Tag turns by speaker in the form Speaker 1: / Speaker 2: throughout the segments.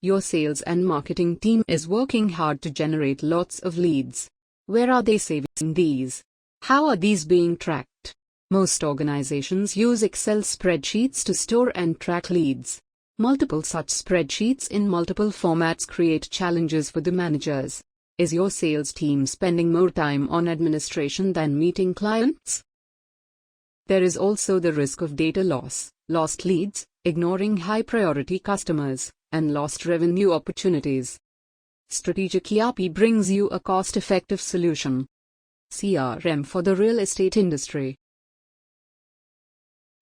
Speaker 1: Your sales and marketing team is working hard to generate lots of leads. Where are they saving these? How are these being tracked? Most organizations use Excel spreadsheets to store and track leads. Multiple such spreadsheets in multiple formats create challenges for the managers. Is your sales team spending more time on administration than meeting clients? There is also the risk of data loss, lost leads, ignoring high-priority customers, and lost revenue opportunities. StrategicERP brings you a cost-effective solution. CRM for the real estate industry.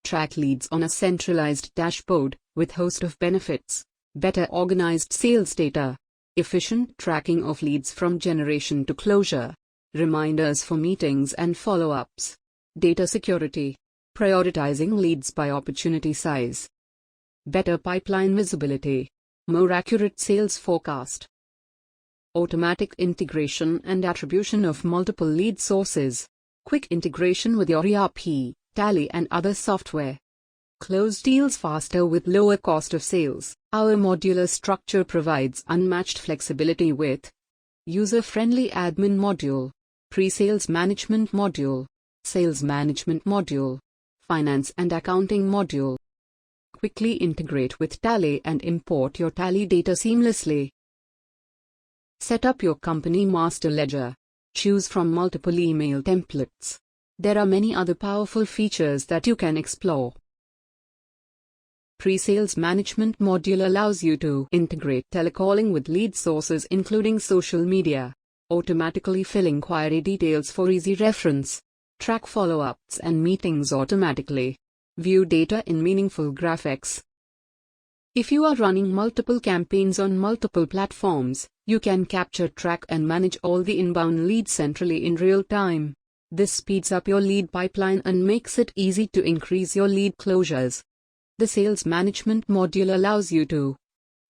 Speaker 1: Track leads on a centralized dashboard, with host of benefits, better organized sales data, efficient tracking of leads from generation to closure, reminders for meetings and follow-ups, data security, prioritizing leads by opportunity size, better pipeline visibility, more accurate sales forecast, automatic integration and attribution of multiple lead sources, quick integration with your ERP, Tally and other software. Close deals faster with lower cost of sales. Our modular structure provides unmatched flexibility with user-friendly admin module, pre-sales management module, sales management module, finance and accounting module. Quickly integrate with Tally and import your Tally data seamlessly. Set up your company master ledger. Choose from multiple email templates. There are many other powerful features that you can explore. Pre-sales management module allows you to integrate telecalling with lead sources including social media, automatically fill inquiry details for easy reference, track follow-ups and meetings automatically, view data in meaningful graphics. If you are running multiple campaigns on multiple platforms, you can capture, track and manage all the inbound leads centrally in real time. This speeds up your lead pipeline and makes it easy to increase your lead closures. The sales management module allows you to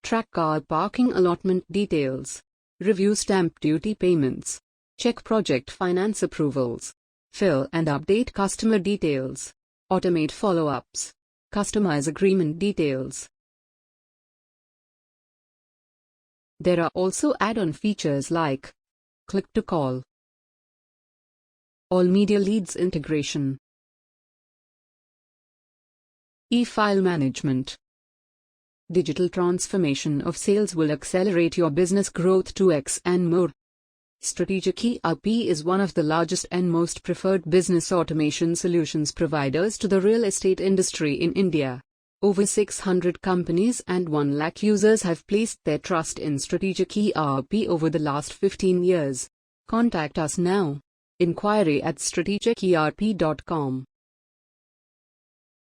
Speaker 1: track car parking allotment details, review stamp duty payments, check project finance approvals, fill and update customer details, automate follow-ups, customize agreement details. There are also add-on features like click-to-call, all media leads integration, e-file management. Digital transformation of sales will accelerate your business growth to X and more. StrategicERP is one of the largest and most preferred business automation solutions providers to the real estate industry in India. Over 600 companies and 1 lakh users have placed their trust in StrategicERP over the last 15 years. Contact us now. Inquiry@strategicerp.com